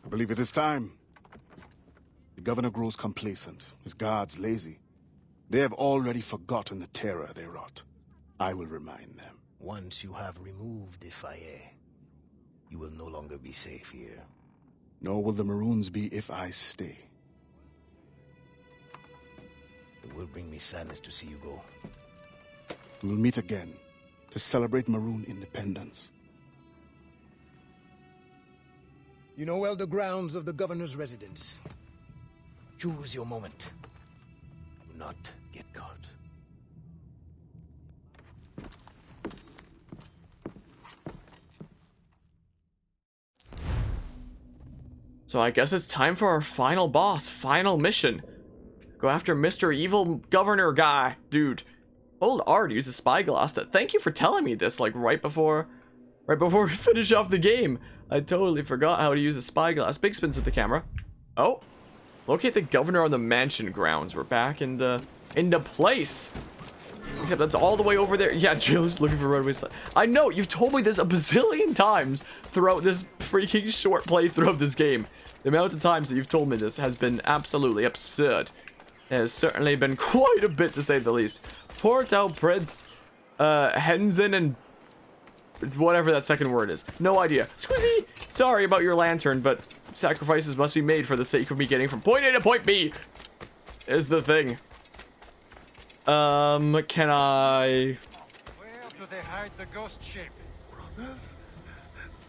I believe it is time. The governor grows complacent, his guards lazy. They have already forgotten the terror they wrought. I will remind them. Once you have removed the fire, you will no longer be safe here. Nor will the Maroons be if I stay. It will bring me sadness to see you go. We will meet again to celebrate Maroon independence. You know well the grounds of the governor's residence. Choose your moment. Do not get caught. So I guess it's time for our final boss, final mission. Go after Mr. Evil Governor guy, dude. Hold R to use the spyglass. Thank you for telling me this, like right before we finish off the game. I totally forgot how to use a spyglass. Big spins with the camera. Oh, locate the governor on the mansion grounds. We're back into place. Except that's all the way over there. Yeah, Jill's looking for runaway slide. I know, you've told me this a bazillion times throughout this freaking short playthrough of this game. The amount of times that you've told me this has been absolutely absurd. It has certainly been quite a bit, to say the least. Port-au Prince, Henzen, and whatever that second word is. No idea. Squeezy! Sorry about your lantern, but sacrifices must be made for the sake of me getting from point A to point B. Is the thing. Can I... Where do they hide the ghost ship? Brothers,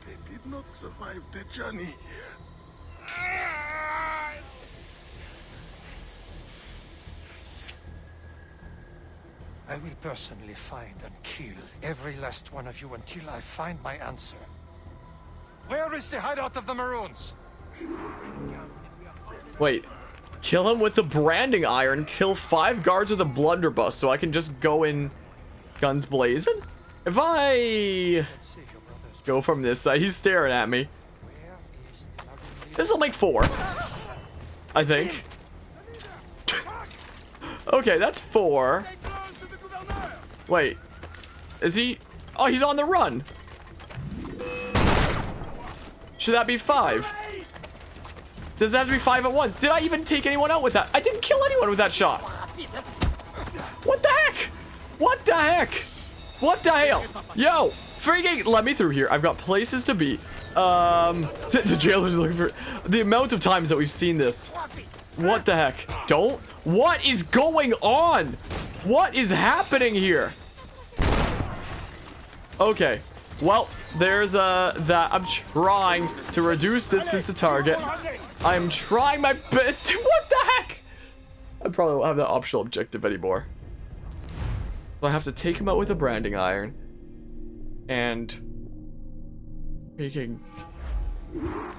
they did not survive the journey. I will personally find and kill every last one of you until I find my answer. Where is the hideout of the Maroons? Wait. Kill him with the branding iron. Kill 5 guards with a blunderbuss so I can just go in guns blazing? If I go from this side, he's staring at me. This will make 4. I think. Okay, that's 4. Wait. Is he... Oh, he's on the run. Should that be 5? Does that have to be 5 at once? Did I even take anyone out with that? I didn't kill anyone with that shot. What the heck? What the heck? What the hell? Yo, freaking let me through here. I've got places to be. The jailer's looking for the amount of times that we've seen this. What the heck? Don't. What is going on? What is happening here? Okay. Well, there's that. I'm trying to reduce distance to target. I'm trying my best. What the heck? I probably won't have that optional objective anymore. So I have to take him out with a branding iron. And making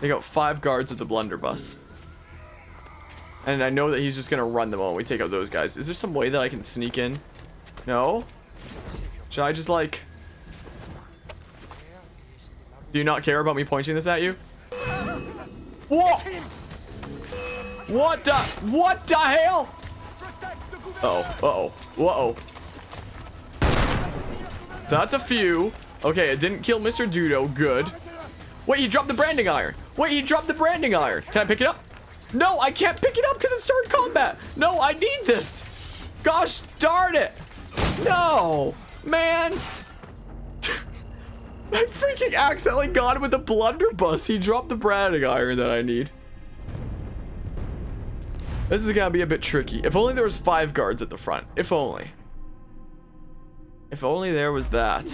take out 5 guards with the blunderbuss. And I know that he's just gonna run them all when we take out those guys. Is there some way that I can sneak in? No? Should I just like... Do you not care about me pointing this at you? Whoa! What the hell? Uh-oh. Whoa. So that's a few. Okay, it didn't kill Mr. Dudo. Good. Wait, he dropped the branding iron. Can I pick it up? No, I can't pick it up because it started combat. No, I need this. Gosh darn it. No, man. I freaking accidentally got him with the blunderbuss. He dropped the branding iron that I need. This is gonna be a bit tricky. If only there was 5 guards at the front. If only. If only there was that.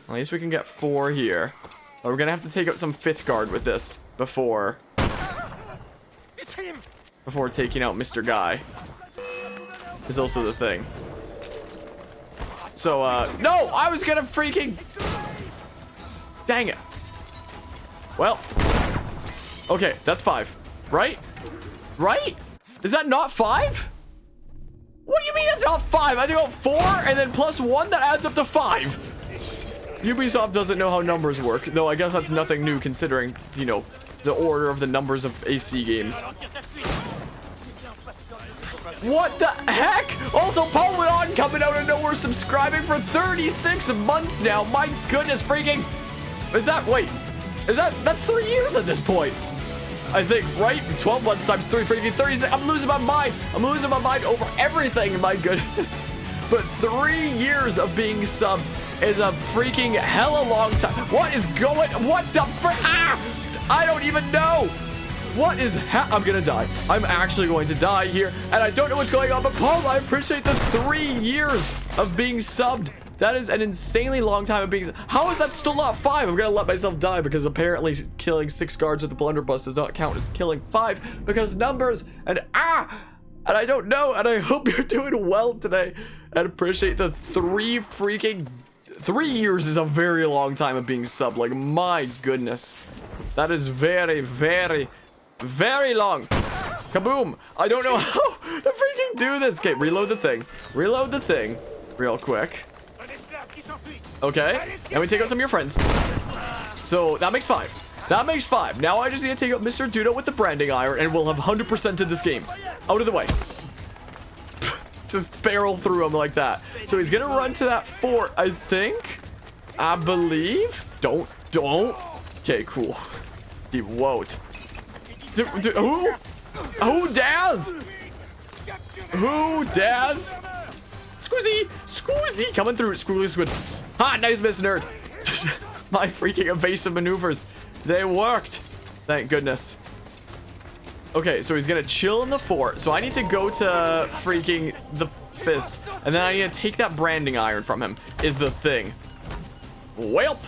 At least we can get 4 here. But we're gonna have to take out some 5th guard with this before taking out Mr. Guy. Is also the thing. So, no! I was gonna freaking... Dang it. Well. Okay, that's 5. Right? Right? Is that not 5? What do you mean it's not 5? I do got 4 and then plus 1, that adds up to 5. Ubisoft doesn't know how numbers work, though I guess that's nothing new considering, you know, the order of the numbers of AC games. What the heck? Also, Paul went on coming out of nowhere, subscribing for 36 months now. My goodness, freaking. Is that, wait. That's 3 years at this point. I think, right? 12 months times 3, freaking 36. I'm losing my mind. I'm losing my mind over everything, my goodness. But 3 years of being subbed is a freaking hella long time. What is going, what the frick? Ah! I don't even know. What is I'm gonna die. I'm actually going to die here, and I don't know what's going on, but Paul, I appreciate the 3 years of being subbed. That is an insanely long time of being. How is that still not 5? I'm gonna let myself die because apparently killing 6 guards with the Blunderbuss does not count as killing 5 because numbers and I don't know, and I hope you're doing well today and appreciate the 3 years is a very long time of being subbed. Like, my goodness. That is very, very, very long. Kaboom. I don't know how to freaking do this. Okay, reload the thing. Reload the thing real quick. Okay, and we take out some of your friends. So that makes 5. That makes 5. Now I just need to take out Mr. Dudo with the branding iron, and we'll have 100%ed this game. Out of the way. Just barrel through him like that. So he's gonna run to that fort, I think. I believe. Don't. Okay, cool. He won't. Who? Who dares? Who dares? Squeezy, coming through, Squealy Squid. Ha, nice miss, nerd. My freaking evasive maneuvers, they worked. Thank goodness. Okay, so he's gonna chill in the fort. So I need to go to freaking the fist, and then I need to take that branding iron from him, is the thing. Welp.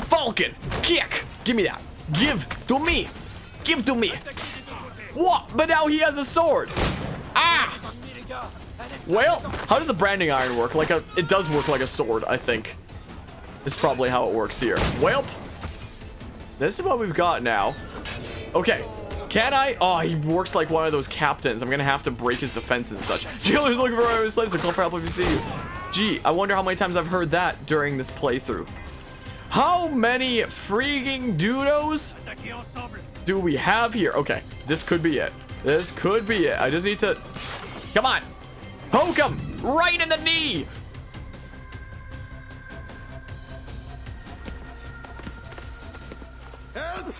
Falcon, kick. Give me that. Give to me. Give to me. What? But now he has a sword. Ah! Well, how does the branding iron work? It does work like a sword, I think. Is probably how it works here. Welp. This is what we've got now. Okay. Can I? Oh, he works like one of those captains. I'm gonna have to break his defense and such. Jailer's looking for Irish slaves, so call for help if you see you. Gee, I wonder how many times I've heard that during this playthrough. How many freaking Dudos do we have here? Okay, this could be it. This could be it. I just need to... Come on. Poke him right in the knee. Help!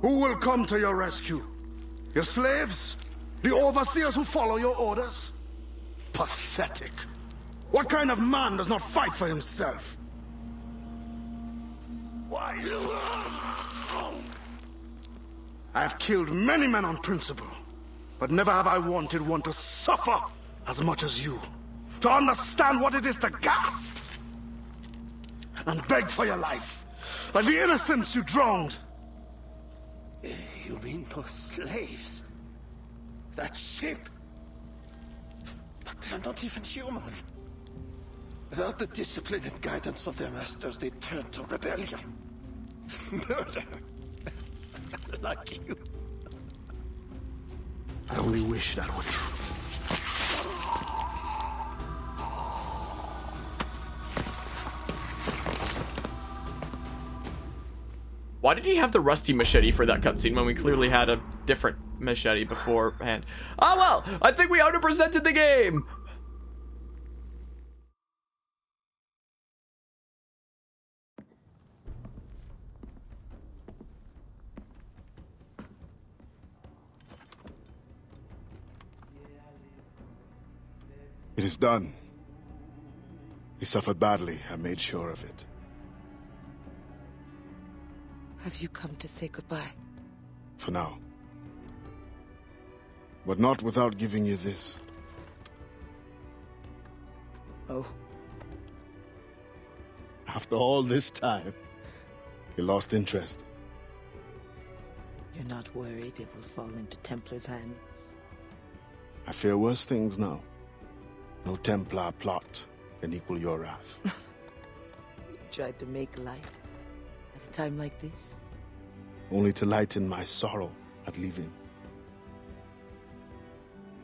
Who will come to your rescue? Your slaves? The overseers who follow your orders? Pathetic. What kind of man does not fight for himself? Why? I have killed many men on principle, but never have I wanted one to suffer as much as you. To understand what it is to gasp and beg for your life, like the innocents you drowned. You mean those slaves? That ship? But they're not even human. Without the discipline and guidance of their masters, they turn to rebellion. Murder. Like you. I only wish that were true. Why did he have the rusty machete for that cutscene when we clearly had a different machete beforehand? Oh well, I think we 100%ed the game. It is done. He suffered badly. I made sure of it. Have you come to say goodbye? For now. But not without giving you this. Oh. After all this time, you lost interest. You're not worried it will fall into Templar's hands? I fear worse things now. No Templar plot can equal your wrath. You tried to make light at a time like this? Only to lighten my sorrow at leaving.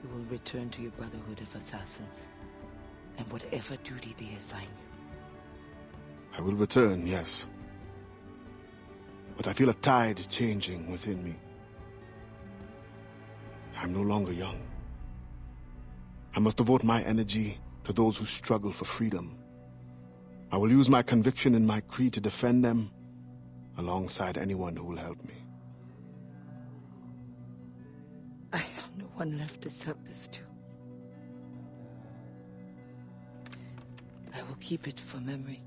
You will return to your Brotherhood of Assassins, and whatever duty they assign you. I will return, yes. But I feel a tide changing within me. I'm no longer young. I must devote my energy to those who struggle for freedom. I will use my conviction and my creed to defend them alongside anyone who will help me. I have no one left to sell this to. I will keep it for memory.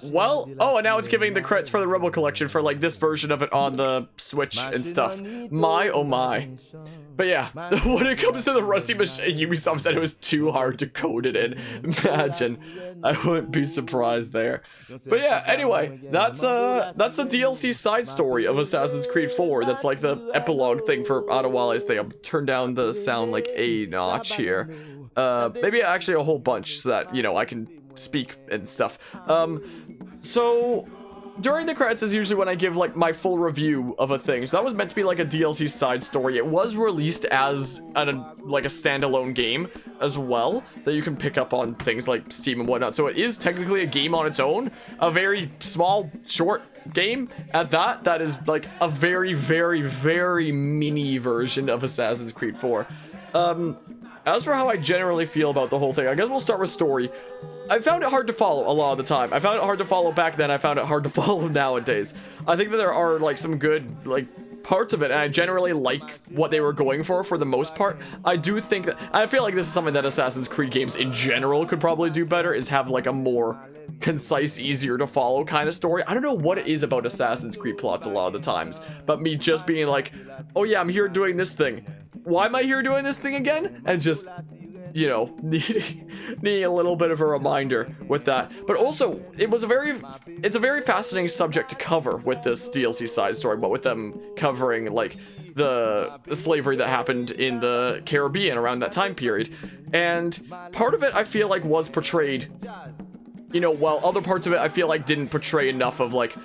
Well, oh, and now it's giving the credits for the Rebel Collection for like this version of it on the Switch and stuff. My oh my. But yeah, when it comes to the Rusty Machete, Ubisoft said it was too hard to code it in. Imagine. I wouldn't be surprised there. But yeah, anyway, that's the DLC side story of Assassin's Creed 4. That's like the epilogue thing for Adewale's thing. I'll turn down the sound like a notch here. Maybe actually a whole bunch so that, you know, I can speak and stuff. So during the credits is usually when I give like my full review of a thing. So that was meant to be like a DLC side story. It was released as like a standalone game as well that you can pick up on things like Steam and whatnot. So it is technically a game on its own, a very small, short game at that. That is like a very, very, very mini version of Assassin's Creed 4. As for how I generally feel about the whole thing, I guess we'll start with story. I found it hard to follow a lot of the time. I found it hard to follow back then. I found it hard to follow nowadays. I think that there are like some good like parts of it, and I generally like what they were going for the most part. I do think that, I feel like this is something that Assassin's Creed games in general could probably do better, is have like a more concise, easier to follow kind of story. I don't know what it is about Assassin's Creed plots a lot of the times, but me just being like, oh yeah, I'm here doing this thing. Why am I here doing this thing again? And just, you know, needing a little bit of a reminder with that. But also, it's a very fascinating subject to cover with this DLC side story, but with them covering like the slavery that happened in the Caribbean around that time period. And part of it I feel like was portrayed, you know, while other parts of it I feel like didn't portray enough of like,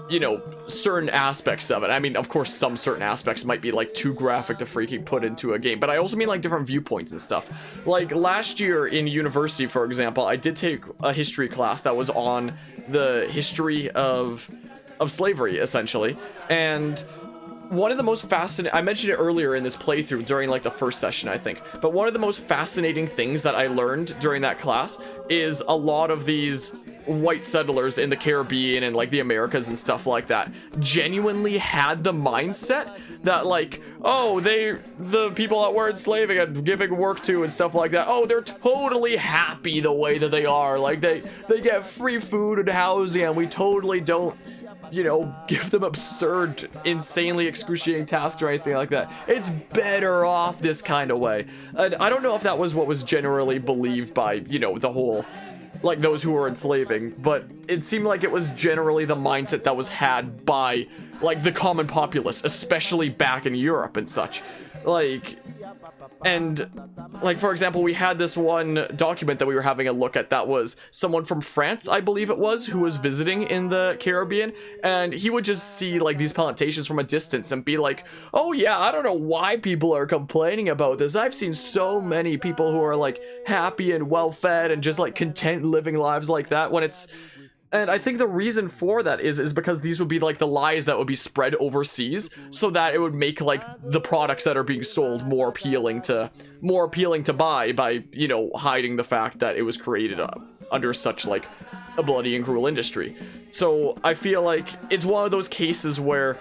you know, certain aspects of it. I mean, of course, some certain aspects might be like too graphic to freaking put into a game, but I also mean like different viewpoints and stuff. Like last year in university, for example, I did take a history class that was on the history of slavery, essentially. And one of the most fascinating, I mentioned it earlier in this playthrough during like the first session, I think, but one of the most fascinating things that I learned during that class is a lot of these white settlers in the Caribbean and like the Americas and stuff like that genuinely had the mindset that like, oh, the people that were enslaving and giving work to and stuff like that, oh, they're totally happy the way that they are, like they get free food and housing, and we totally don't, you know, give them absurd, insanely excruciating tasks or anything like that. It's better off this kind of way. And I don't know if that was what was generally believed by, you know, the whole, like those who were enslaving, but it seemed like it was generally the mindset that was had by like the common populace, especially back in Europe and such. Like, and like, for example, we had this one document that we were having a look at that was someone from France, I believe it was, who was visiting in the Caribbean, and he would just see like these plantations from a distance and be like, oh yeah, I don't know why people are complaining about this. I've seen so many people who are like happy and well fed and just like content living lives like that, when it's, and I think the reason for that is because these would be like the lies that would be spread overseas, so that it would make like the products that are being sold more appealing to buy by, you know, hiding the fact that it was created under such like a bloody and cruel industry. So I feel like it's one of those cases where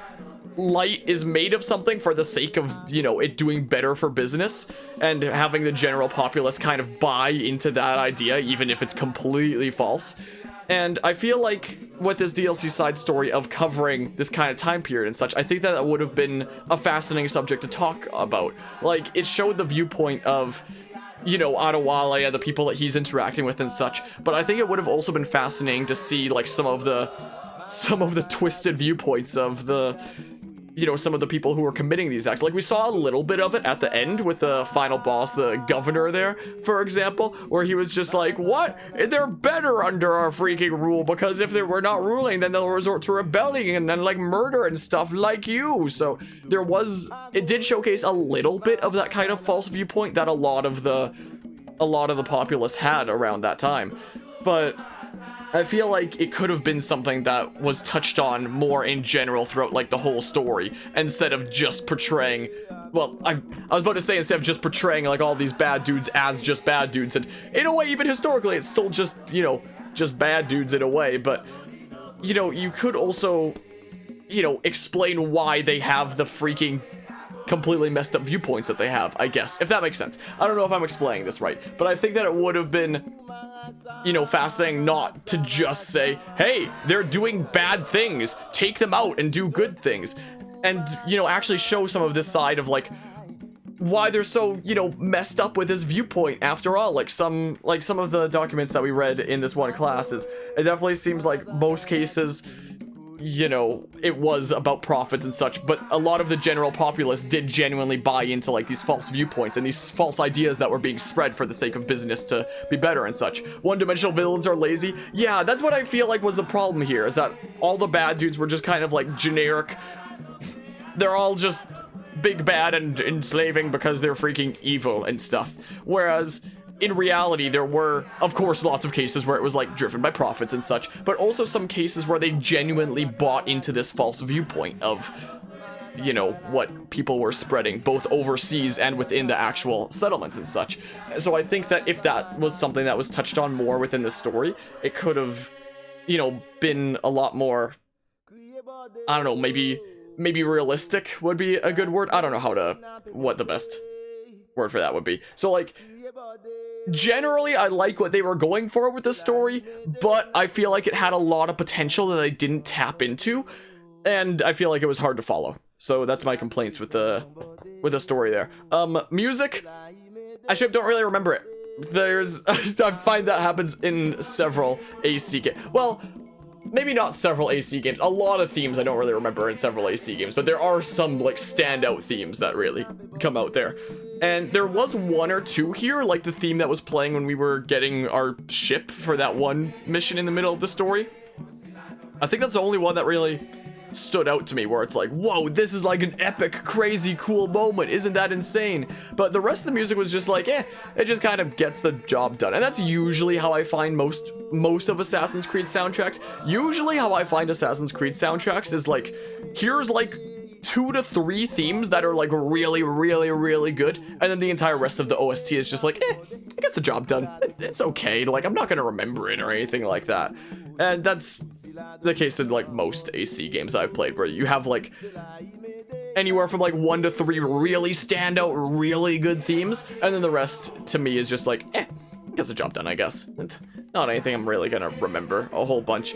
light is made of something for the sake of, you know, it doing better for business, and having the general populace kind of buy into that idea, even if it's completely false. And I feel like with this DLC side story of covering this kind of time period and such, I think that would have been a fascinating subject to talk about. Like, it showed the viewpoint of, you know, Adewale and the people that he's interacting with and such. But I think it would have also been fascinating to see like some of the twisted viewpoints of the, you know, some of the people who were committing these acts. Like, we saw a little bit of it at the end with the final boss, the governor there, for example, where he was just like, what? They're better under our freaking rule, because if they were not ruling, then they'll resort to rebelling and then, like, murder and stuff like you. So there was, it did showcase a little bit of that kind of false viewpoint that a lot of the populace had around that time. But I feel like it could have been something that was touched on more in general throughout, like, the whole story, instead of just portraying, well, I was about to say, instead of just portraying, like, all these bad dudes as just bad dudes. And in a way, even historically, it's still just, you know, just bad dudes in a way. But, you know, you could also, you know, explain why they have the freaking completely messed up viewpoints that they have, I guess, if that makes sense. I don't know if I'm explaining this right, but I think that it would have been, you know, fascinating not to just say, hey, they're doing bad things, take them out and do good things. And, you know, actually show some of this side of, like, why they're so, you know, messed up with this viewpoint after all. Like some of the documents that we read in this one class is, it definitely seems like most cases, you know, it was about profits and such, but a lot of the general populace did genuinely buy into, like, these false viewpoints and these false ideas that were being spread for the sake of business to be better and such. One-dimensional villains are lazy. Yeah, that's what I feel like was the problem here, is that all the bad dudes were just kind of, like, generic. They're all just big bad and enslaving because they're freaking evil and stuff. Whereas in reality, there were, of course, lots of cases where it was, like, driven by profits and such, but also some cases where they genuinely bought into this false viewpoint of, you know, what people were spreading, both overseas and within the actual settlements and such. So I think that if that was something that was touched on more within the story, it could have, you know, been a lot more, I don't know, maybe realistic would be a good word. I don't know what the best word for that would be. So, like, generally, I like what they were going for with the story, but I feel like it had a lot of potential that they didn't tap into, and I feel like it was hard to follow. So that's my complaints with the story there. Music, I don't really remember it. I find that happens in several AC games. Well, maybe not several AC games. A lot of themes I don't really remember in several AC games, but there are some, like, standout themes that really come out there. And there was one or two here, like the theme that was playing when we were getting our ship for that one mission in the middle of the story. I think that's the only one that really stood out to me, where it's like, whoa, this is like an epic, crazy, cool moment. Isn't that insane? But the rest of the music was just like, it just kind of gets the job done. And that's usually how I find most of Assassin's Creed soundtracks. Usually how I find Assassin's Creed soundtracks is like, here's like 2 to 3 themes that are, like, really, really, really good, and then the entire rest of the OST is just like, it gets the job done. It's okay. Like, I'm not gonna remember it or anything like that. And that's the case in, like, most AC games I've played, where you have, like, anywhere from, like, 1 to 3 really standout, really good themes, and then the rest, to me, is just like, gets the job done, I guess. And not anything I'm really gonna remember a whole bunch.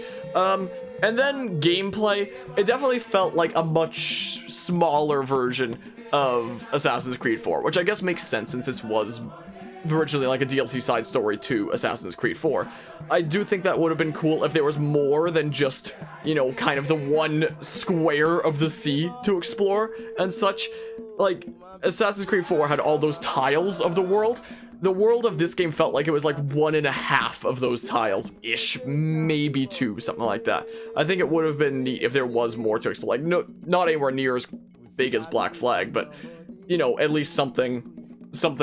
And then gameplay, it definitely felt like a much smaller version of Assassin's Creed 4, which I guess makes sense since this was originally like a DLC side story to Assassin's Creed 4. I do think that would have been cool if there was more than just, you know, kind of the one square of the sea to explore and such. Like, Assassin's Creed 4 had all those tiles of the world. The world of this game felt like it was like 1.5 of those tiles-ish, maybe 2, something like that. I think it would have been neat if there was more to explore. Like, no, not anywhere near as big as Black Flag, but, you know, at least something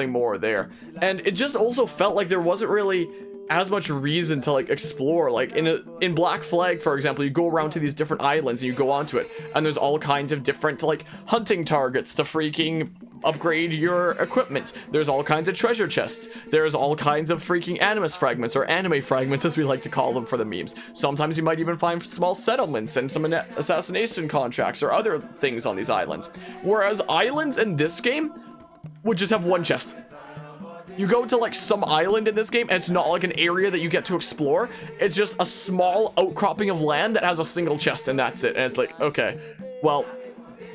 more there. And it just also felt like there wasn't really as much reason to, like, explore. Like, in Black Flag, for example, you go around to these different islands and you go onto it, and there's all kinds of different, like, hunting targets to freaking upgrade your equipment. There's all kinds of treasure chests. There's all kinds of freaking animus fragments, or anime fragments as we like to call them for the memes. Sometimes you might even find small settlements and some assassination contracts or other things on these islands. Whereas islands in this game would just have one chest. You go to, like, some island in this game, and it's not like an area that you get to explore. It's just a small outcropping of land that has a single chest, and that's it. And it's like, okay, well,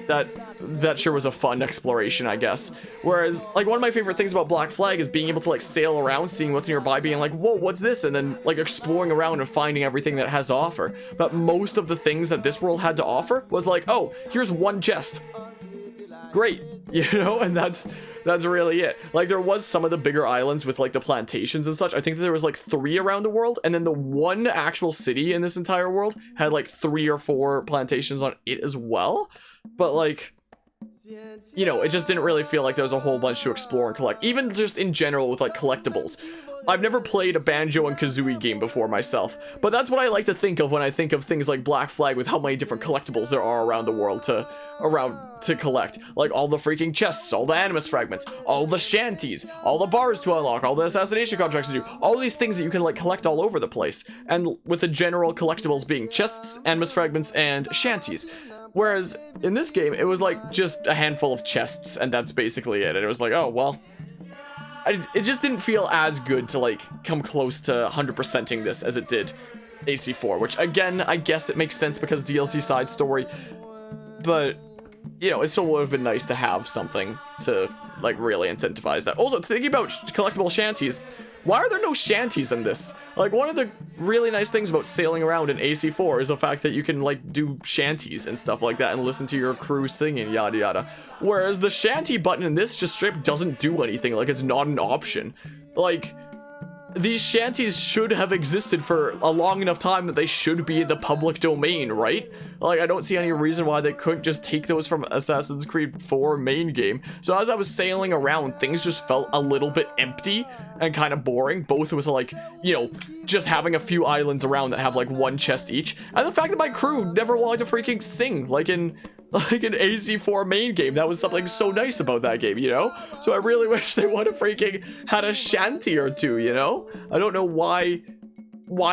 that sure was a fun exploration, I guess. Whereas, like, one of my favorite things about Black Flag is being able to, like, sail around, seeing what's nearby, being like, whoa, what's this? And then, like, exploring around and finding everything that it has to offer. But most of the things that this world had to offer was like, oh, here's one chest. Great, you know, and that's really it. Like, there was some of the bigger islands with, like, the plantations and such. I think that there was, like, 3 around the world, and then the one actual city in this entire world had, like, 3 or 4 plantations on it as well. But, like, you know, it just didn't really feel like there was a whole bunch to explore and collect. Even just in general with, like, collectibles. I've never played a Banjo and Kazooie game before myself, but that's what I like to think of when I think of things like Black Flag, with how many different collectibles there are around the world to collect. Like all the freaking chests, all the animus fragments, all the shanties, all the bars to unlock, all the assassination contracts to do, all these things that you can like collect all over the place. And with the general collectibles being chests, animus fragments, and shanties. Whereas in this game, it was like just a handful of chests, and that's basically it. And it was like, oh, well, it just didn't feel as good to like come close to 100%ing this as it did AC4, which again, I guess it makes sense because DLC side story, but you know, it still would have been nice to have something to like really incentivize that. Also, thinking about collectible shanties, why are there no shanties in this? Like, one of the really nice things about sailing around in AC4 is the fact that you can like do shanties and stuff like that and listen to your crew singing, yada yada. Whereas the shanty button in this just straight doesn't do anything, like it's not an option. Like, these shanties should have existed for a long enough time that they should be in the public domain, right? Like, I don't see any reason why they couldn't just take those from Assassin's Creed 4 main game. So as I was sailing around, things just felt a little bit empty and kind of boring, both with like, you know, just having a few islands around that have like one chest each, and the fact that my crew never wanted to freaking sing, like in an AC4 main game. That was something so nice about that game, you know? So I really wish they would have freaking had a shanty or two, you know? I don't know why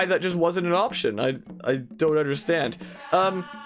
that just wasn't an option. I don't understand.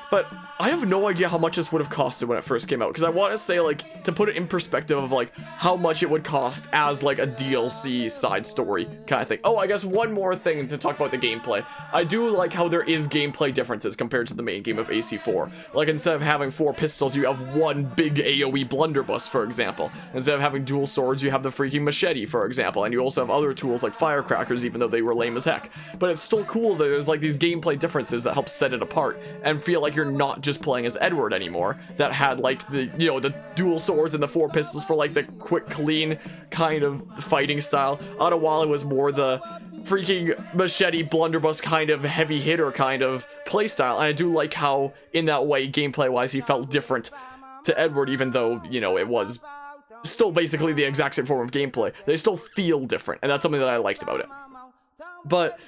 But I have no idea how much this would have costed when it first came out, because I want to say, like, to put it in perspective of, like, how much it would cost as, like, a DLC side story kind of thing. Oh, I guess one more thing to talk about the gameplay. I do like how there is gameplay differences compared to the main game of AC4. Like, instead of having 4 pistols, you have one big AoE blunderbuss, for example. Instead of having dual swords, you have the freaking machete, for example. And you also have other tools like firecrackers, even though they were lame as heck. But it's still cool that there's, like, these gameplay differences that help set it apart and feel like you're not just playing as Edward anymore, that had like the, you know, the dual swords and the 4 pistols for like the quick, clean kind of fighting style. Adewale was more the freaking machete blunderbuss kind of heavy hitter kind of playstyle, and I do like how in that way, gameplay wise, he felt different to Edward, even though, you know, it was still basically the exact same form of gameplay. They still feel different, and that's something that I liked about it. But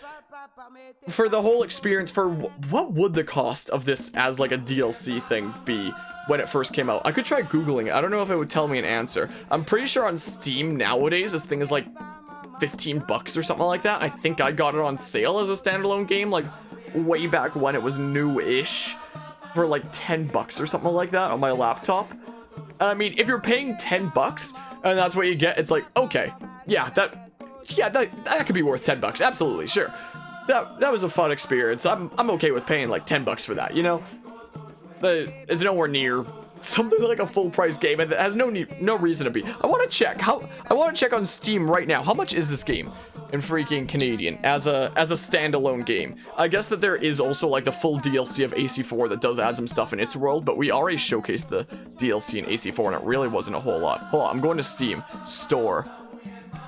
for the whole experience, for what would the cost of this as like a DLC thing be when it first came out? I could try Googling it. I don't know if it would tell me an answer. I'm pretty sure on Steam nowadays, this thing is like 15 bucks or something like that. I think I got it on sale as a standalone game, like way back when it was new-ish, for like 10 bucks or something like that on my laptop. And I mean, if you're paying 10 bucks and that's what you get, it's like, okay, yeah, that could be worth 10 bucks. Absolutely, sure. That was a fun experience. I'm okay with paying like 10 bucks for that, you know? But it's nowhere near something like a full price game, and it has no reason to be. I want to check on Steam right now. How much is this game in freaking Canadian as a standalone game? I guess that there is also like the full DLC of AC4 that does add some stuff in its world, but we already showcased the DLC in AC4 and it really wasn't a whole lot. Hold on, I'm going to Steam store.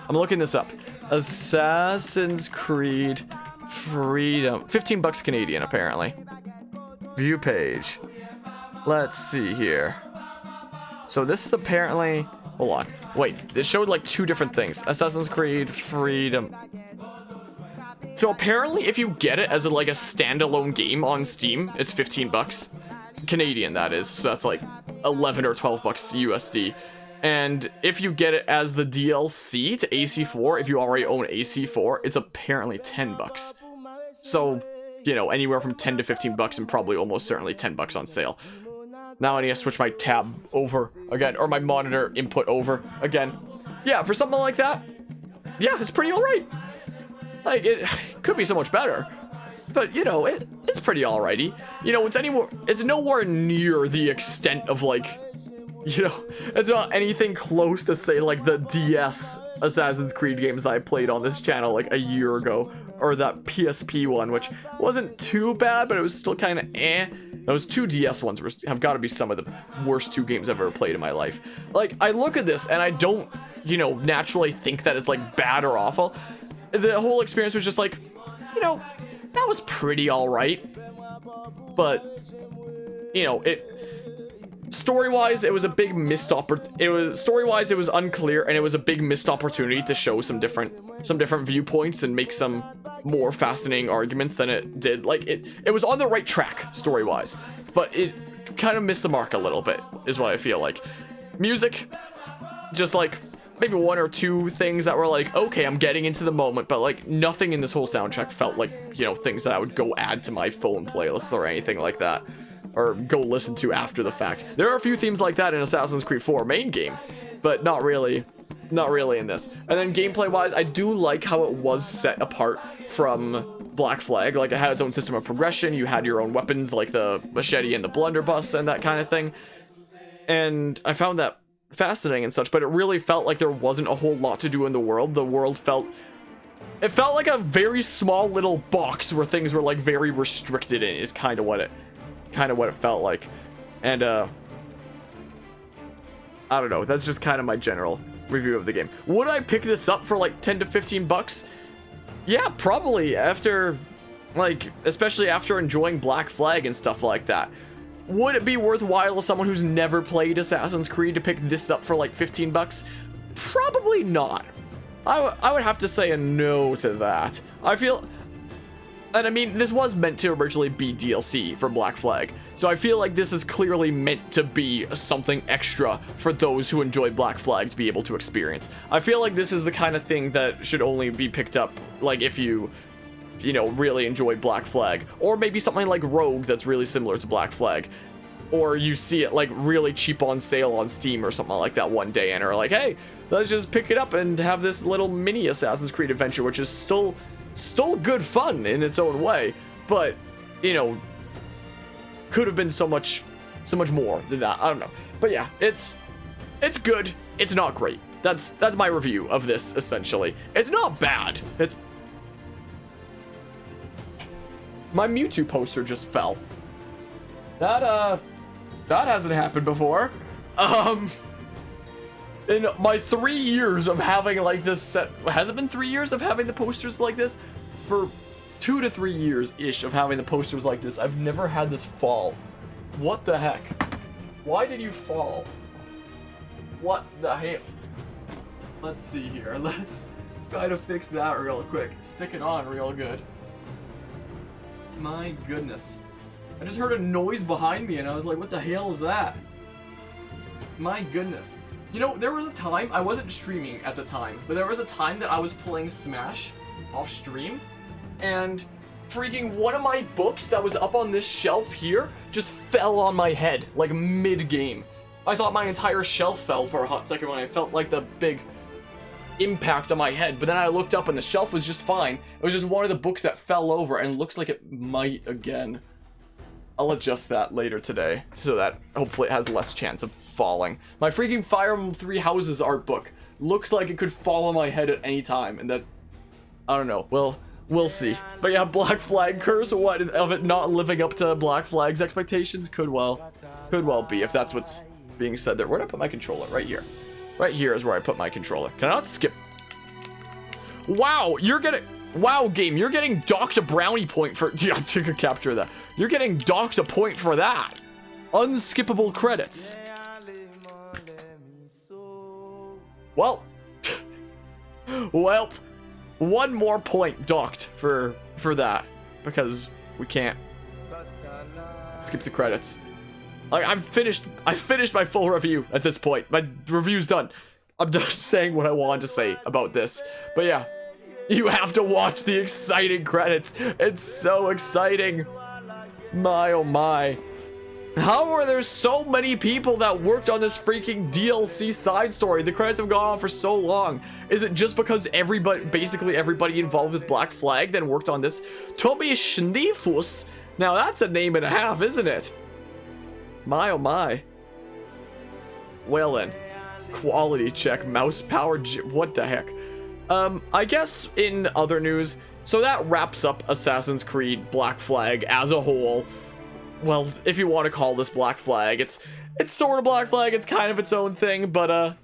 I'm looking this up. Assassin's Creed Freedom. 15 bucks Canadian, apparently. View page. Let's see here. So this is apparently... Hold on. Wait, it showed like 2 different things. Assassin's Creed Freedom. So apparently if you get it as like a standalone game on Steam, it's 15 bucks. Canadian, that is. So that's like 11 or 12 bucks USD. And if you get it as the DLC to AC4, if you already own AC4, it's apparently 10 bucks. So, you know, anywhere from 10 to 15 bucks and probably almost certainly 10 bucks on sale. Now I need to switch my tab over again, or my monitor input over again. Yeah, for something like that, yeah, it's pretty alright. Like, it could be so much better. but you know, it's pretty alrighty. You know, it's nowhere near the extent of like, you know, it's not anything close to say like the DS Assassin's Creed games that I played on this channel like a year ago, or that PSP one, which wasn't too bad, but it was still kind of eh. Those 2 DS ones have got to be some of the worst 2 games I've ever played in my life. Like, I look at this and I don't, you know, naturally think that it's like bad or awful. The whole experience was just like, you know, that was pretty alright. But, you know, story-wise, it was a big missed opportunity. Story-wise, it was unclear, and it was a big missed opportunity to show some different viewpoints and make some more fascinating arguments than it did. Like, it was on the right track, story-wise, but it kind of missed the mark a little bit, is what I feel like. Music, just like, maybe 1 or 2 things that were like, okay, I'm getting into the moment, but like, nothing in this whole soundtrack felt like, you know, things that I would go add to my phone playlist or anything like that, or go listen to after the fact. There are a few themes like that in Assassin's Creed 4 main game, but not really in this. And then gameplay wise, I do like how it was set apart from Black Flag. Like, it had its own system of progression. You had your own weapons like the Machete and the Blunderbuss and that kind of thing, and I found that fascinating and such. But it really felt like there wasn't a whole lot to do in the world. The world felt like a very small little box where things were like very restricted in, is kind of what it felt like. And I don't know, that's just kind of my general review of the game. Would I pick this up for like 10 to 15 bucks? Yeah, probably, after, like, especially after enjoying Black Flag and stuff like that. Would it be worthwhile to someone who's never played Assassin's Creed to pick this up for like 15 bucks? Probably not. I would have to say a no to that. I feel, and I mean, this was meant to originally be DLC for Black Flag, so I feel like this is clearly meant to be something extra for those who enjoy Black Flag to be able to experience. I feel like this is the kind of thing that should only be picked up, like, if you know, really enjoy Black Flag, or maybe something like Rogue that's really similar to Black Flag, or you see it like really cheap on sale on Steam or something like that one day and are like, hey, let's just pick it up and have this little mini Assassin's Creed adventure, which is still good fun in its own way, but, you know, could have been so much more than that. I don't know, but yeah, it's good. It's not great. That's my review of this, essentially. It's not bad. My Mewtwo poster just fell. That hasn't happened before. In my 3 years of having like this set, has it been 3 years of having the posters like this? For 2 to 3 years-ish of having the posters like this, I've never had this fall. What the heck? Why did you fall? What the heck? Let's see here. Let's try to fix that real quick. Stick it on real good. My goodness. I just heard a noise behind me and I was like, what the hell is that? My goodness. You know, there was a time, I wasn't streaming at the time, but there was a time that I was playing Smash off stream, and freaking one of my books that was up on this shelf here just fell on my head, like mid-game. I thought my entire shelf fell for a hot second when I felt like the big impact on my head, but then I looked up and the shelf was just fine. It was just one of the books that fell over and looks like it might again. I'll adjust that later today so that hopefully it has less chance of falling. My freaking Fire Emblem Three Houses art book looks like it could fall on my head at any time, and that, I don't know, we'll see. But yeah, Black Flag curse, what of it not living up to Black Flag's expectations? Could well be, if that's what's being said there. Where'd I put my controller? Right here. Right here is where I put my controller. Can I not skip? Wow, wow, game, you're getting docked a brownie point for, yeah, I could capture that. You're getting docked a point for that. Unskippable credits. Well, well, one more point docked for that, because we can't skip the credits. Like, I finished my full review at this point. My review's done. I'm done saying what I wanted to say about this. But yeah, you have to watch the exciting credits. It's so exciting. My, oh my. How are there so many people that worked on this freaking DLC side story? The credits have gone on for so long. Is it just because basically everybody involved with Black Flag then worked on this? Toby Schneefus? Now that's a name and a half, isn't it? My oh my. Well then. Quality check, mouse power, what the heck? I guess in other news, so that wraps up Assassin's Creed Black Flag as a whole. Well, if you want to call this Black Flag, it's sort of Black Flag, it's kind of its own thing, but,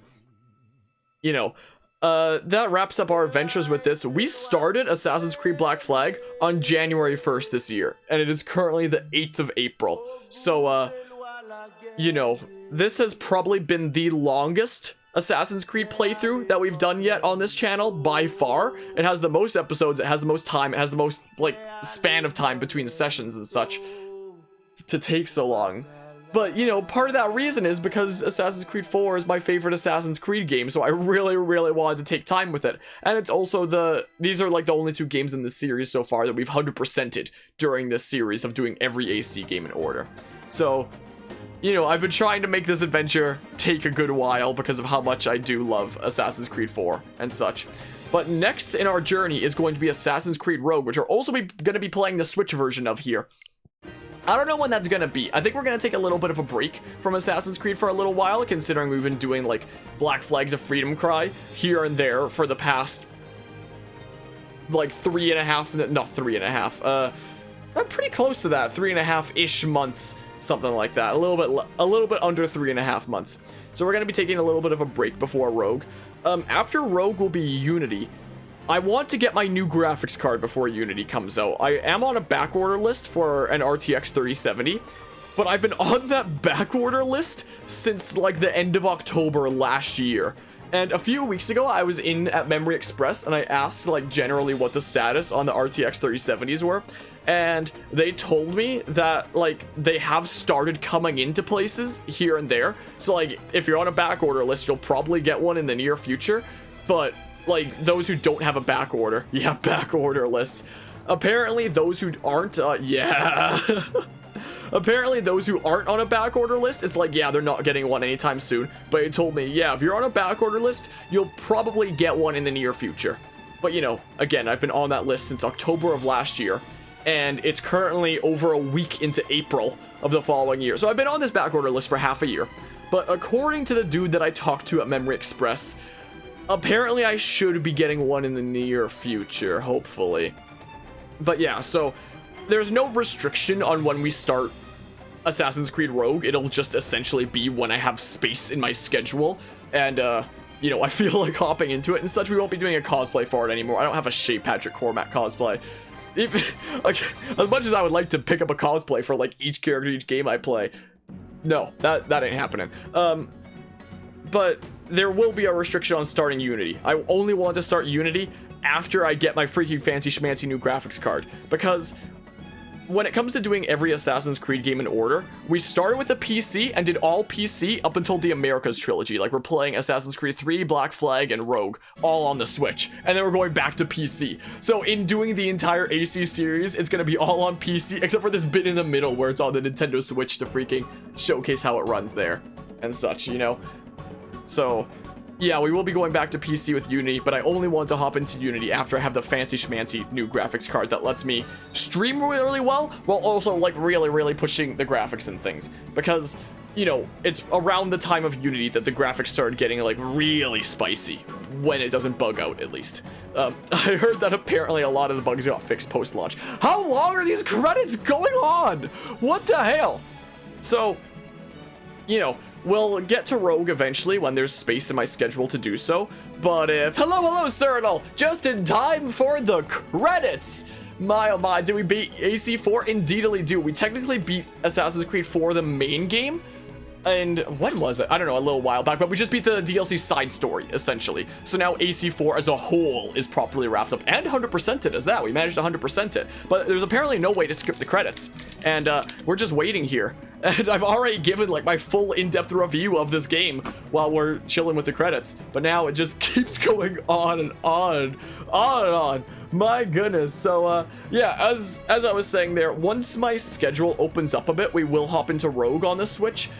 you know, that wraps up our adventures with this. We started Assassin's Creed Black Flag on January 1st this year, and it is currently the 8th of April. So, you know, this has probably been the longest Assassin's Creed playthrough that we've done yet on this channel by far. It has the most episodes, it has the most time, it has the most, like, span of time between the sessions and such to take so long. But, you know, part of that reason is because Assassin's Creed 4 is my favorite Assassin's Creed game, so I really, really wanted to take time with it. And it's also these are like the only 2 games in the series so far that we've 100%ed during this series of doing every AC game in order. So, you know, I've been trying to make this adventure take a good while because of how much I do love Assassin's Creed 4 and such. But next in our journey is going to be Assassin's Creed Rogue, which we're also going to be playing the Switch version of here. I don't know when that's gonna be. I think we're gonna take a little bit of a break from Assassin's Creed for a little while, considering we've been doing like Black Flag to Freedom Cry here and there for the past like 3.5, I'm pretty close to that, 3.5-ish months, something like that. A little bit under 3.5 months. So we're gonna be taking a little bit of a break before Rogue. After Rogue will be Unity. I want to get my new graphics card before Unity comes out. I am on a backorder list for an RTX 3070, but I've been on that backorder list since like the end of October last year. And a few weeks ago, I was at Memory Express and I asked like generally what the status on the RTX 3070s were. And they told me that like they have started coming into places here and there. So like if you're on a backorder list, you'll probably get one in the near future. But like those who don't have a back order, back order lists. Apparently those who aren't, apparently those who aren't on a back order list, it's like, yeah, they're not getting one anytime soon. But it told me, yeah, if you're on a back order list, you'll probably get one in the near future. But you know, again, I've been on that list since October of last year, and it's currently over a week into April of the following year. So I've been on this back order list for half a year. But according to the dude that I talked to at Memory Express, apparently I should be getting one in the near future, hopefully. But yeah, so there's no restriction on when we start Assassin's Creed Rogue. It'll just essentially be when I have space in my schedule. And, you know, I feel like hopping into it and such. We won't be doing a cosplay for it anymore. I don't have a Shea Patrick Cormac cosplay. Like, as much as I would like to pick up a cosplay for like each character, each game I play, no, that ain't happening. But there will be a restriction on starting Unity. I only want to start Unity after I get my freaking fancy schmancy new graphics card. Because when it comes to doing every Assassin's Creed game in order, we started with the PC and did all PC up until the Americas trilogy. Like we're playing Assassin's Creed 3, Black Flag, and Rogue, all on the Switch. And then we're going back to PC. So in doing the entire AC series, it's going to be all on PC, except for this bit in the middle where it's on the Nintendo Switch to freaking showcase how it runs there and such, you know? So, yeah, we will be going back to PC with Unity, but I only want to hop into Unity after I have the fancy schmancy new graphics card that lets me stream really well, while also, like, really pushing the graphics and things. Because, you know, it's around the time of Unity that the graphics started getting, like, really spicy, when it doesn't bug out, at least. I heard that apparently a lot of the bugs got fixed post-launch. How long are these credits going on? What the hell? So, you know, we'll get to Rogue eventually when there's space in my schedule to do so. But if... Hello, Cyrano! Just in time for the credits! My oh my, did we beat AC4? Indeedly do. We technically beat Assassin's Creed 4, the main game, And when was it? I don't know, a little while back, but we just beat the DLC side story, essentially. So now AC4 as a whole is properly wrapped up, and 100%ed as that. We managed to 100% it, but there's apparently no way to skip the credits. And we're just waiting here. And I've already given like my full in-depth review of this game while we're chilling with the credits. But now it just keeps going on and on and on. My goodness. So yeah, as I was saying there, once my schedule opens up a bit, we will hop into Rogue on the Switch.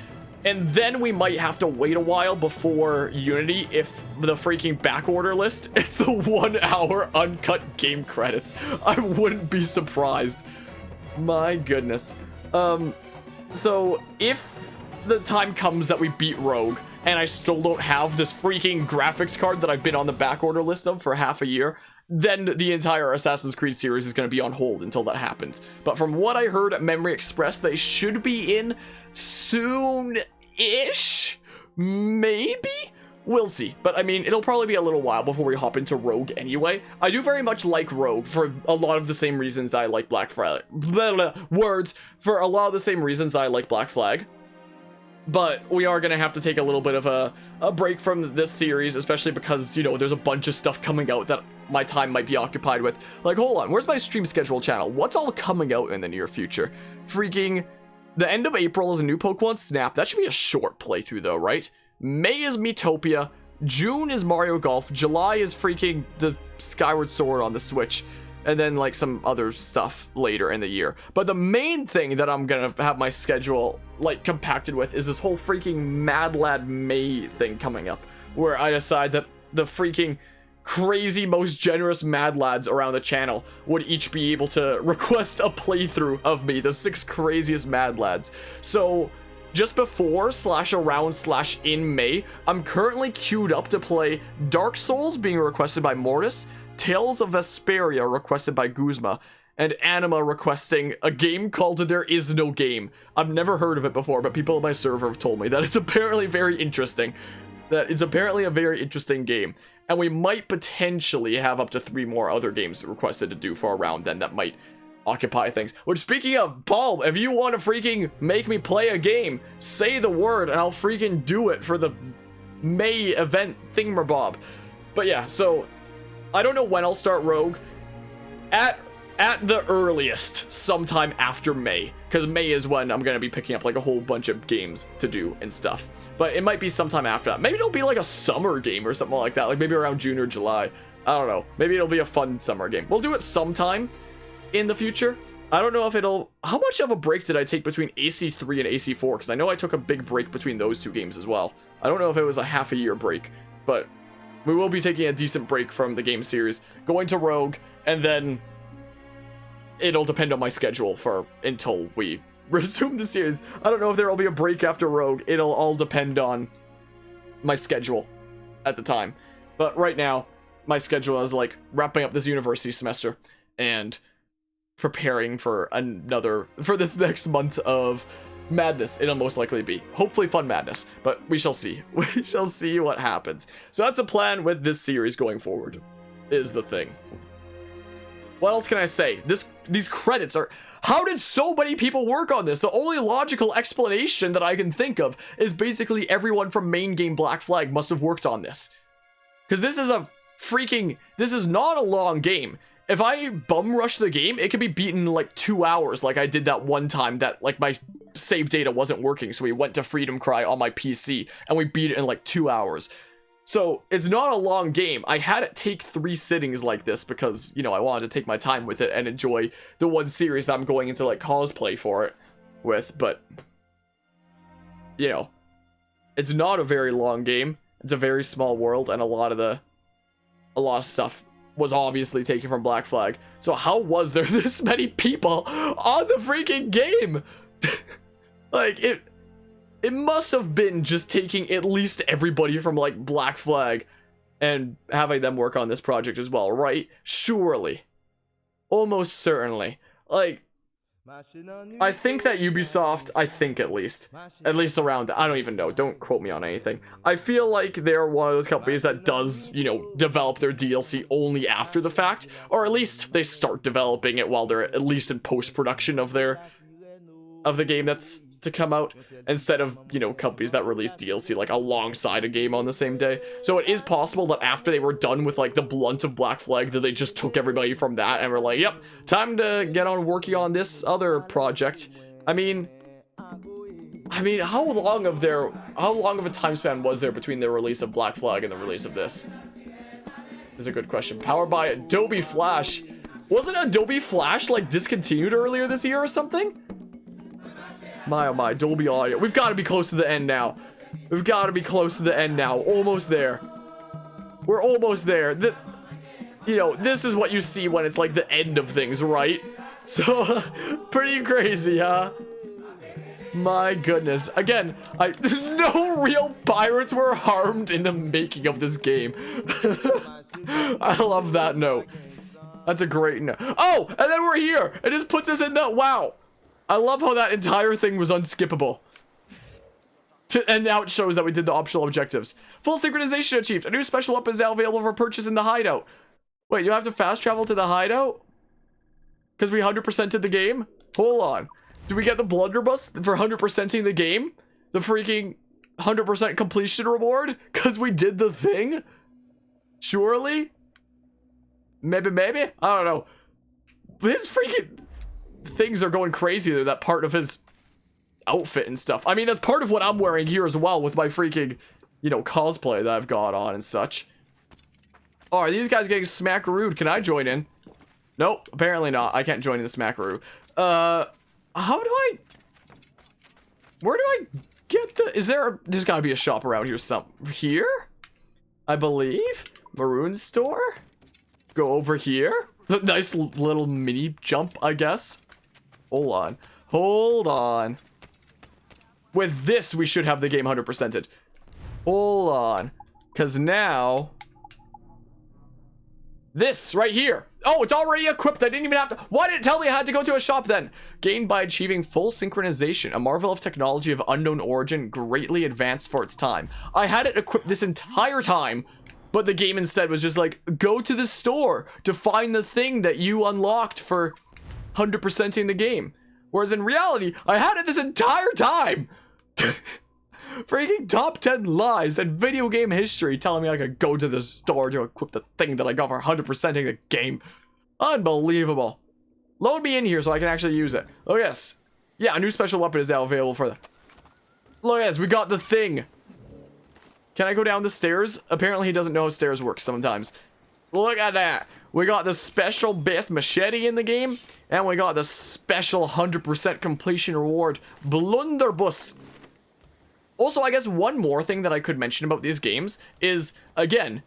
And then we might have to wait a while before Unity if the freaking backorder list, it's the 1 hour uncut game credits. I wouldn't be surprised. My goodness. So if the time comes that we beat Rogue and I still don't have this freaking graphics card that I've been on the backorder list of for half a year, then the entire Assassin's Creed series is going to be on hold until that happens. But from what I heard at Memory Express, they should be in soon-ish? Maybe? We'll see. But I mean, it'll probably be a little while before we hop into Rogue anyway. I do very much like Rogue for a lot of the same reasons that I like Black Flag. Words. For a lot of the same reasons that I like Black Flag. But we are going to have to take a little bit of a break from this series, especially because, you know, there's a bunch of stuff coming out that my time might be occupied with. Like, hold on, where's my stream schedule channel? What's all coming out in the near future? Freaking, the end of April is a new Pokemon Snap. That should be a short playthrough though, right? May is Miitopia. June is Mario Golf. July is freaking the Skyward Sword on the Switch. And then like some other stuff later in the year. But the main thing that I'm gonna have my schedule like compacted with is this whole freaking Mad Lad May thing coming up, where I decide that the freaking crazy most generous Mad Lads around the channel would each be able to request a playthrough of me, the 6 craziest Mad Lads. So just before / around / in May, I'm currently queued up to play Dark Souls being requested by Mortis, Tales of Vesperia requested by Guzma, and Anima requesting a game called There Is No Game. I've never heard of it before, but people on my server have told me that it's apparently very interesting. That it's apparently a very interesting game. And we might potentially have up to 3 more other games requested to do for a round then that might occupy things. Which, speaking of, Paul, if you want to freaking make me play a game, say the word and I'll freaking do it for the May event thingamabob. But yeah, so I don't know when I'll start Rogue. At the earliest, sometime after May. Because May is when I'm going to be picking up like a whole bunch of games to do and stuff. But it might be sometime after that. Maybe it'll be like a summer game or something like that. Like maybe around June or July. I don't know. Maybe it'll be a fun summer game. We'll do it sometime in the future. I don't know if it'll... How much of a break did I take between AC3 and AC4? Because I know I took a big break between those 2 games as well. I don't know if it was a half a year break. But we will be taking a decent break from the game series, going to Rogue, and then it'll depend on my schedule until we resume the series. I don't know if there will be a break after Rogue. It'll all depend on my schedule at the time. But right now, my schedule is like wrapping up this university semester and preparing for this next month of madness. It'll most likely be hopefully fun madness, but we shall see. We shall see what happens. So that's a plan with this series going forward, is the thing. What else can I say? These credits are... How did so many people work on this? The only logical explanation that I can think of is basically everyone from main game Black Flag must have worked on this. Because this is this is not a long game. If I bum rush the game, it could be beaten in like 2 hours, like I did that one time that like my save data wasn't working, so we went to Freedom Cry on my PC, and we beat it in like 2 hours. So, it's not a long game. I had it take 3 sittings like this because, you know, I wanted to take my time with it and enjoy the one series that I'm going into, like, cosplay for it with, but, you know, it's not a very long game. It's a very small world, and a lot of stuff was obviously taken from Black Flag. So how was there this many people on the freaking game? Like, it must have been just taking at least everybody from, like, Black Flag and having them work on this project as well, right? Surely. Almost certainly. Like, I think that Ubisoft, at least around, I don't even know, don't quote me on anything. I feel like they're one of those companies that does, you know, develop their DLC only after the fact, or at least they start developing it while they're at least in post-production of the game that's to come out instead of, you know, companies that release DLC like alongside a game on the same day. So it is possible that after they were done with like the blunt of Black Flag, that they just took everybody from that and were like, yep, time to get on working on this other project. I mean, how long of a time span was there between the release of Black Flag and the release of this? Is a good question. Powered by Adobe Flash. Wasn't Adobe Flash like discontinued earlier this year or something? My oh my, Dolby Audio. We've got to be close to the end now. We've got to be close to the end now. Almost there. We're almost there. You know, this is what you see when it's like the end of things, right? So, pretty crazy, huh? My goodness. Again, no real pirates were harmed in the making of this game. I love that note. That's a great note. Oh, and then we're here. It just puts us in the... Wow. I love how that entire thing was unskippable. And now it shows that we did the optional objectives. Full synchronization achieved. A new special weapon is now available for purchase in the hideout. Wait, you have to fast travel to the hideout? Because we 100%ed the game? Hold on. Did we get the Blunderbuss for 100%ing the game? The freaking 100% completion reward? Because we did the thing? Surely? Maybe? I don't know. His freaking things are going crazy there. That part of his outfit and stuff. I mean, that's part of what I'm wearing here as well with my freaking, you know, cosplay that I've got on and such. Oh, are these guys getting smackarooed? Can I join in? Nope, apparently not. I can't join in the smackaroo. How do I... Where do I get the... There's gotta be a shop around here here? I believe? Maroon store? Go over here? Nice little mini jump, I guess. Hold on. With this, we should have the game 100%ed. Hold on. Because now... This, right here. Oh, it's already equipped. I didn't even have to... Why didn't it tell me I had to go to a shop then? Gained by achieving full synchronization. A marvel of technology of unknown origin, greatly advanced for its time. I had it equipped this entire time, but the game instead was just like, go to the store to find the thing that you unlocked for 100%ing the game. Whereas in reality, I had it this entire time. Freaking top 10 lies and video game history telling me I could go to the store to equip the thing that I got for 100%ing the game. Unbelievable. Load me in here so I can actually use it. Oh yes. Yeah, a new special weapon is now available for the... Look at this, we got the thing. Can I go down the stairs? Apparently he doesn't know how stairs work sometimes. Look at that. We got the special best machete in the game. And we got the special 100% completion reward, Blunderbuss. Also, I guess one more thing that I could mention about these games is, again,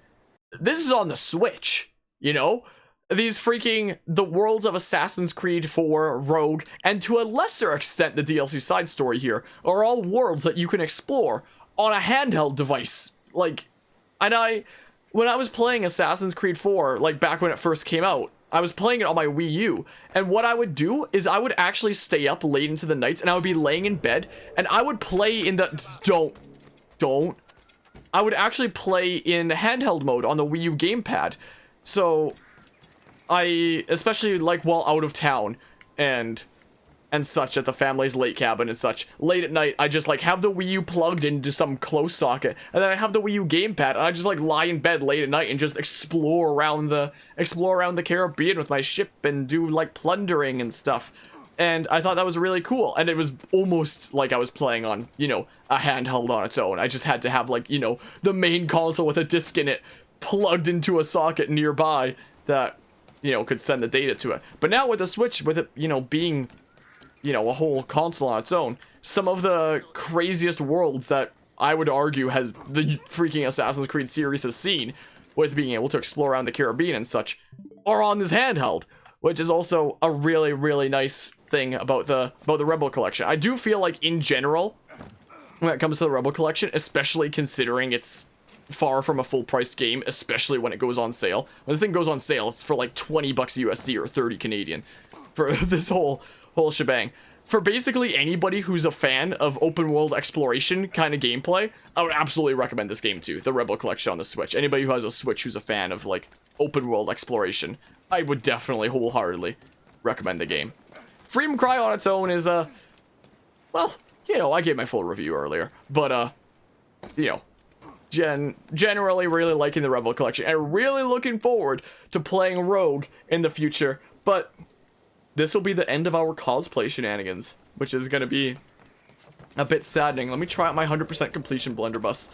this is on the Switch, you know? These freaking, the worlds of Assassin's Creed 4, Rogue, and to a lesser extent the DLC side story here, are all worlds that you can explore on a handheld device. Like, and when I was playing Assassin's Creed 4, like back when it first came out, I was playing it on my Wii U, and what I would do is I would actually stay up late into the nights, and I would be laying in bed, and I would play in the... Don't. I would actually play in handheld mode on the Wii U gamepad. So, especially like while out of town, and such at the family's lake cabin and such, late at night, I just like have the Wii U plugged into some close socket, and then I have the Wii U gamepad, and I just like lie in bed late at night and just explore around the Caribbean with my ship and do like plundering and stuff. And I thought that was really cool, and it was almost like I was playing on, you know, a handheld on its own. I just had to have like, you know, the main console with a disc in it plugged into a socket nearby that, you know, could send the data to it. But now with the Switch, with it, you know, being, you know, a whole console on its own, some of the craziest worlds that I would argue has the freaking Assassin's Creed series has seen, with being able to explore around the Caribbean and such, are on this handheld, which is also a really, really nice thing about the Rebel Collection. I do feel like in general, when it comes to the Rebel Collection, especially considering it's far from a full-priced game, especially when it goes on sale. When this thing goes on sale, it's for like 20 bucks USD or 30 Canadian for this whole shebang. For basically anybody who's a fan of open world exploration kind of gameplay, I would absolutely recommend this game too, the Rebel Collection on the Switch. Anybody who has a Switch who's a fan of like open world exploration, I would definitely wholeheartedly recommend the game. Freedom Cry on its own is well, you know, I gave my full review earlier, but, you know, generally really liking the Rebel Collection and really looking forward to playing Rogue in the future. But this will be the end of our cosplay shenanigans, which is going to be a bit saddening. Let me try out my 100% completion blunderbuss.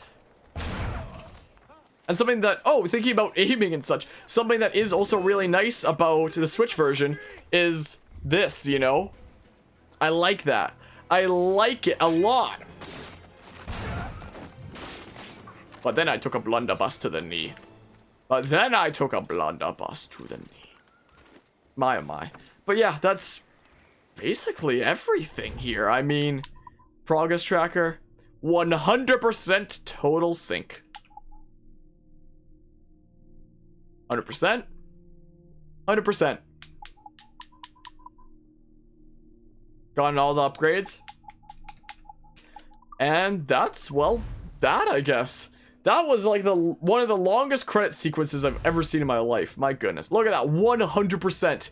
And something that, oh, thinking about aiming and such, something that is also really nice about the Switch version is this, you know? I like that. I like it a lot. But then I took a blunderbuss to the knee. My, oh my. But yeah, that's basically everything here. I mean, progress tracker, 100% total sync. 100%. 100%. Gotten all the upgrades. And that's, well, that, I guess. That was like one of the longest credit sequences I've ever seen in my life. My goodness. Look at that. 100%.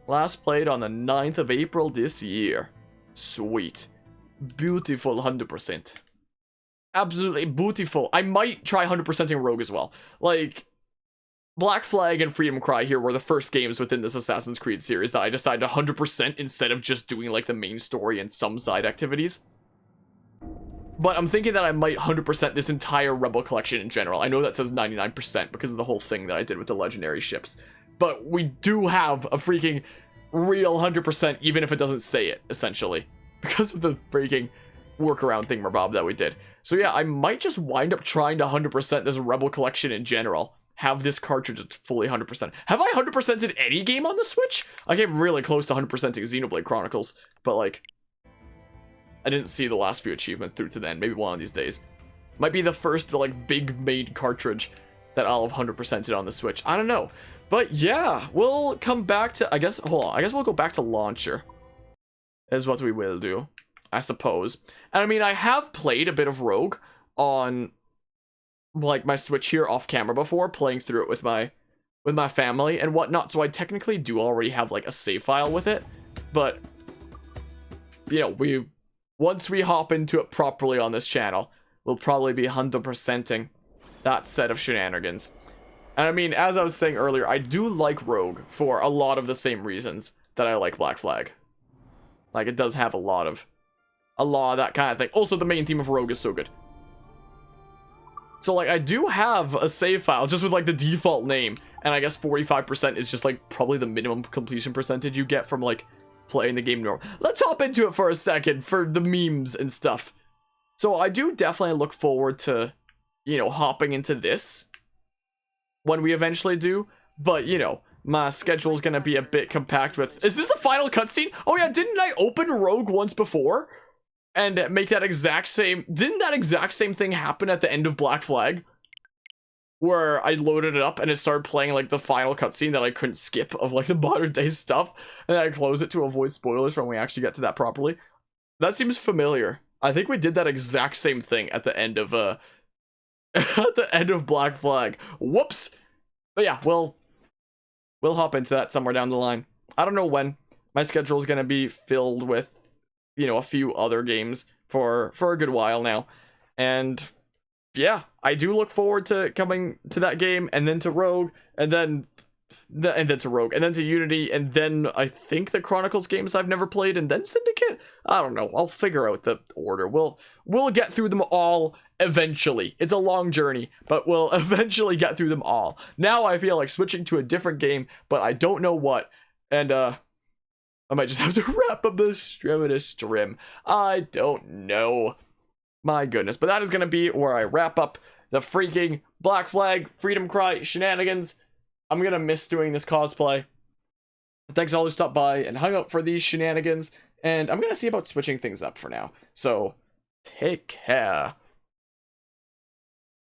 Last played on the 9th of April this year. Sweet. Beautiful 100%. Absolutely beautiful. I might try 100%ing Rogue as well. Like, Black Flag and Freedom Cry here were the first games within this Assassin's Creed series that I decided to 100% instead of just doing like the main story and some side activities. But I'm thinking that I might 100% this entire Rebel Collection in general. I know that says 99% because of the whole thing that I did with the legendary ships. But we do have a freaking real 100% even if it doesn't say it, essentially. Because of the freaking workaround thingamabob that we did. So yeah, I might just wind up trying to 100% this Rebel Collection in general. Have this cartridge that's fully 100%. Have I 100%ed any game on the Switch? I came really close to 100%ing Xenoblade Chronicles. But like, I didn't see the last few achievements through to then. Maybe one of these days. Might be the first, like, big made cartridge that I'll have 100%ed on the Switch. I don't know. But yeah, we'll come back to, I guess, hold on. I guess we'll go back to Launcher. Is what we will do, I suppose. And I mean, I have played a bit of Rogue on, like, my Switch here off camera before, playing through it with my family and whatnot. So I technically do already have, like, a save file with it. But, you know, once we hop into it properly on this channel, we'll probably be 100%ing that set of shenanigans. And I mean, as I was saying earlier, I do like Rogue for a lot of the same reasons that I like Black Flag. Like, it does have a lot of that kind of thing. Also, the main theme of Rogue is so good. So, like, I do have a save file just with, like, the default name. And I guess 45% is just, like, probably the minimum completion percentage you get from, like, playing the game normal. Let's hop into it for a second for the memes and stuff. So I do definitely look forward to, you know, hopping into this when we eventually do. But, you know, my schedule's gonna be a bit compact with... Is this the final cutscene? Oh yeah, didn't I open Rogue once before? And make that exact same... Didn't that exact same thing happen at the end of Black Flag? Where I loaded it up and it started playing like the final cutscene that I couldn't skip of like the modern day stuff. And then I closed it to avoid spoilers when we actually get to that properly. That seems familiar. I think we did that exact same thing at the end of at the end of Black Flag. Whoops. But yeah, we'll hop into that somewhere down the line. I don't know when. My schedule is going to be filled with, you know, a few other games for a good while now. And yeah, I do look forward to coming to that game, and then to Rogue, and then to Rogue, and then to Unity, and then I think the Chronicles games I've never played, and then Syndicate? I don't know. I'll figure out the order. We'll get through them all eventually. It's a long journey, but we'll eventually get through them all. Now I feel like switching to a different game, but I don't know what. And I might just have to wrap up the stream. I don't know. My goodness. But that is going to be where I wrap up the freaking Black Flag Freedom Cry shenanigans. I'm going to miss doing this cosplay. Thanks to all who stopped by and hung out for these shenanigans. And I'm going to see about switching things up for now. So, take care.